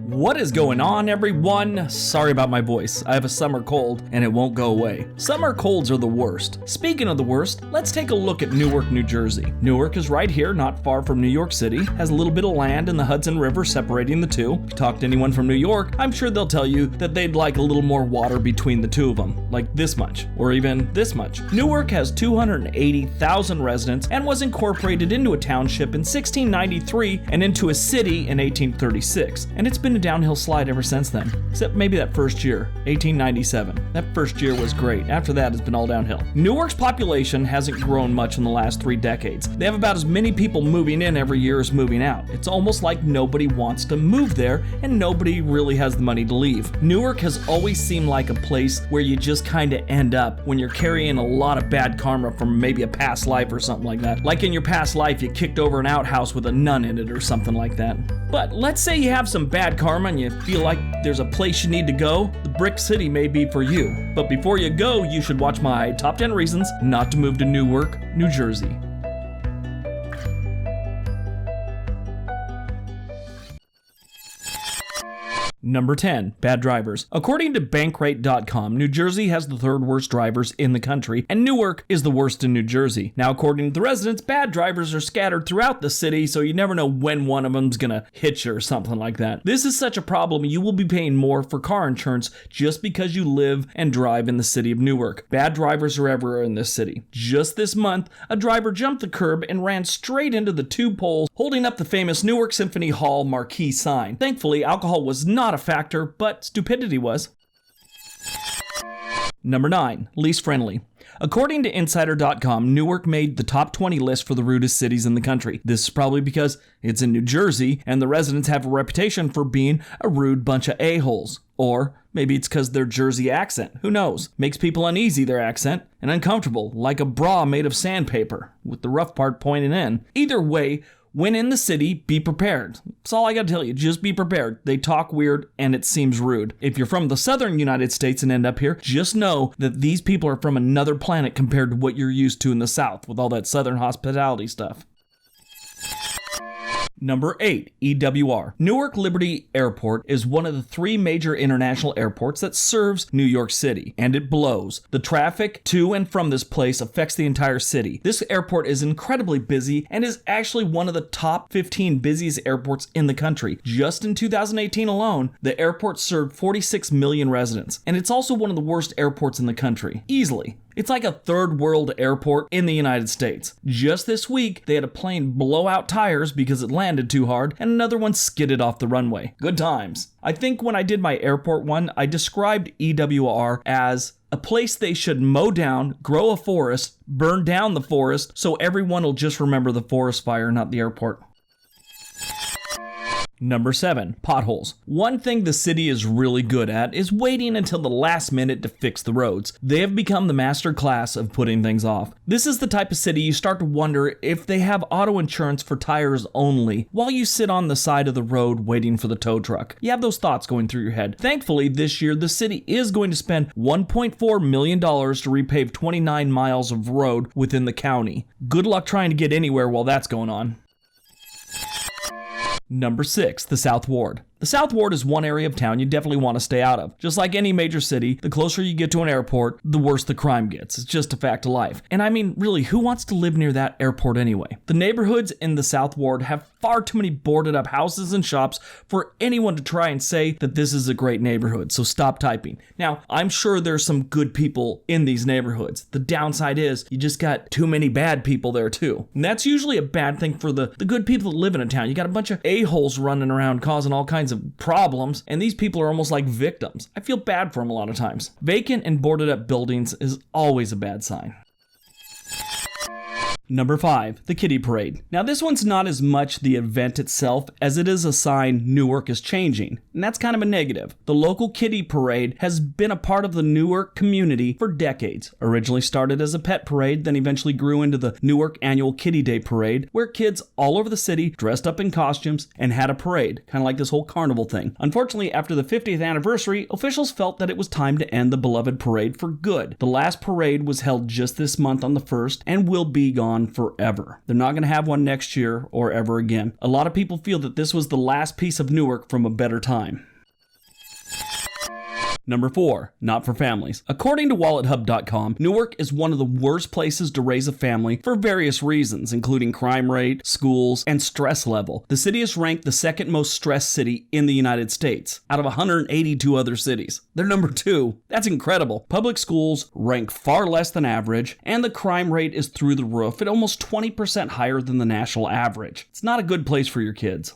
What is going on, everyone? Sorry about my voice. I have a summer cold and it won't go away. Summer colds are the worst. Speaking of the worst, let's take a look at Newark, New Jersey. Newark is right here, not far from New York City, has a little bit of land in the Hudson River separating the two. If you talk to anyone from New York, I'm sure they'll tell you that they'd like a little more water between the two of them, like this much, or even this much. Newark has 280,000 residents and was incorporated into a township in 1693 and into a city in 1836, and it's been a downhill slide ever since then, except maybe that first year, 1897. That first year was great. After that, it's been all downhill. Newark's population hasn't grown much in the last 3 decades. They have about as many people moving in every year as moving out. It's almost like nobody wants to move there, and nobody really has the money to leave. Newark has always seemed like a place where you just kind of end up when you're carrying a lot of bad karma from maybe a past life or something like that. Like in your past life, you kicked over an outhouse with a nun in it or something like that. But let's say you have some bad karma and you feel like there's a place you need to go, the Brick City may be for you. But before you go, you should watch my top 10 reasons not to move to Newark, New Jersey. Number 10, bad drivers. According to Bankrate.com, New Jersey has the 3rd worst drivers in the country, and Newark is the worst in New Jersey. Now, according to the residents, bad drivers are scattered throughout the city, so you never know when one of them's gonna hit you or something like that. This is such a problem, you will be paying more for car insurance just because you live and drive in the city of Newark. Bad drivers are everywhere in this city. Just this month, a driver jumped the curb and ran straight into the 2 poles holding up the famous Newark Symphony Hall marquee sign. Thankfully, alcohol was not a factor, but stupidity was. Number 9, least friendly. According to Insider.com, Newark made the top 20 list for the rudest cities in the country. This is probably because it's in New Jersey and the residents have a reputation for being a rude bunch of a-holes. Or maybe it's because their Jersey accent. Who knows? Makes people uneasy, their accent, and uncomfortable, like a bra made of sandpaper, with the rough part pointing in. Either way, when in the city, be prepared. That's all I gotta tell you, just be prepared. They talk weird and it seems rude. If you're from the southern United States and end up here, just know that these people are from another planet compared to what you're used to in the South with all that southern hospitality stuff. Number 8, EWR. Newark Liberty Airport is one of the 3 major international airports that serves New York City, and it blows. The traffic to and from this place affects the entire city. This airport is incredibly busy and is actually one of the top 15 busiest airports in the country. Just in 2018 alone, the airport served 46 million residents, and it's also one of the worst airports in the country. Easily. It's like a 3rd world airport in the United States. Just this week, they had a plane blow out tires because it landed too hard, and another one skidded off the runway. Good times. I think when I did my airport one, I described EWR as a place they should mow down, grow a forest, burn down the forest, so everyone will just remember the forest fire, not the airport. Number 7, potholes. One thing the city is really good at is waiting until the last minute to fix the roads. They have become the master class of putting things off. This is the type of city you start to wonder if they have auto insurance for tires only while you sit on the side of the road waiting for the tow truck. You have those thoughts going through your head. Thankfully, this year the city is going to spend $1.4 million to repave 29 miles of road within the county. Good luck trying to get anywhere while that's going on. Number 6, the South Ward. The South Ward is one area of town you definitely want to stay out of. Just like any major city, the closer you get to an airport, the worse the crime gets. It's just a fact of life. And I mean, really, who wants to live near that airport anyway? The neighborhoods in the South Ward have far too many boarded up houses and shops for anyone to try and say that this is a great neighborhood, so stop typing. Now, I'm sure there's some good people in these neighborhoods. The downside is you just got too many bad people there too. And that's usually a bad thing for the good people that live in a town. You got a bunch of a-holes running around causing all kinds of problems, and these people are almost like victims. I feel bad for them a lot of times. Vacant and boarded up buildings is always a bad sign. Number 5, the Kiddie Parade. Now this one's not as much the event itself as it is a sign Newark is changing, and that's kind of a negative. The local Kiddie Parade has been a part of the Newark community for decades. Originally started as a pet parade, then eventually grew into the Newark Annual Kiddie Day Parade, where kids all over the city dressed up in costumes and had a parade, kind of like this whole carnival thing. Unfortunately, after the 50th anniversary, officials felt that it was time to end the beloved parade for good. The last parade was held just this month on the 1st and will be gone one forever. They're not going to have one next year or ever again. A lot of people feel that this was the last piece of Newark from a better time. Number 4, not for families. According to WalletHub.com, Newark is one of the worst places to raise a family for various reasons, including crime rate, schools, and stress level. The city is ranked the second most stressed city in the United States, out of 182 other cities. They're number 2. That's incredible. Public schools rank far less than average, and the crime rate is through the roof at almost 20% higher than the national average. It's not a good place for your kids.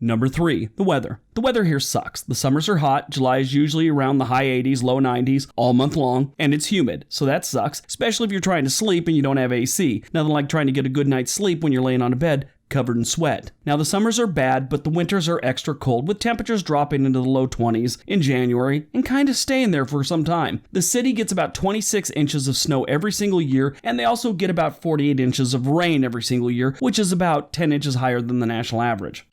Number 3, the weather. The weather here sucks. The summers are hot, July is usually around the high 80s, low 90s, all month long, and it's humid, so that sucks, especially if you're trying to sleep and you don't have AC. Nothing like trying to get a good night's sleep when you're laying on a bed covered in sweat. Now the summers are bad, but the winters are extra cold, with temperatures dropping into the low 20s in January and kind of staying there for some time. The city gets about 26 inches of snow every single year, and they also get about 48 inches of rain every single year, which is about 10 inches higher than the national average.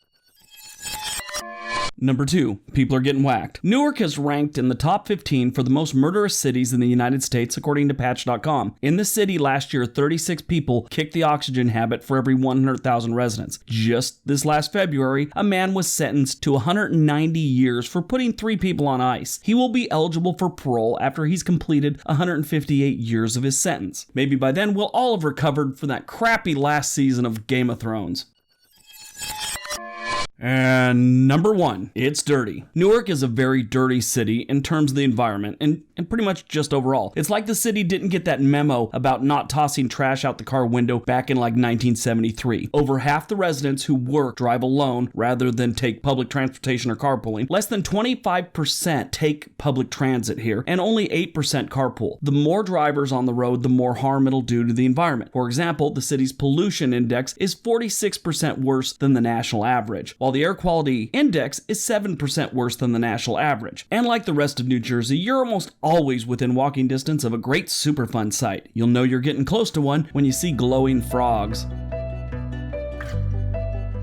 Number 2, people are getting whacked. Newark is ranked in the top 15 for the most murderous cities in the United States, according to Patch.com. In the city last year, 36 people kicked the oxygen habit for every 100,000 residents. Just this last February, a man was sentenced to 190 years for putting 3 people on ice. He will be eligible for parole after he's completed 158 years of his sentence. Maybe by then we'll all have recovered from that crappy last season of Game of Thrones. And number 1, it's dirty. Newark is a very dirty city in terms of the environment and pretty much just overall. It's like the city didn't get that memo about not tossing trash out the car window back in like 1973. Over half the residents who work drive alone rather than take public transportation or carpooling. Less than 25% take public transit here, and only 8% carpool. The more drivers on the road, the more harm it'll do to the environment. For example, the city's pollution index is 46% worse than the national average, while the air quality index is 7% worse than the national average. And like the rest of New Jersey, you're almost always within walking distance of a great Superfund site. You'll know you're getting close to one when you see glowing frogs.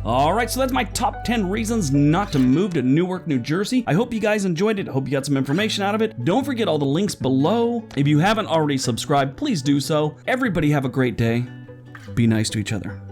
Alright, so that's my top 10 reasons not to move to Newark, New Jersey. I hope you guys enjoyed it. I hope you got some information out of it. Don't forget all the links below. If you haven't already subscribed, please do so. Everybody have a great day. Be nice to each other.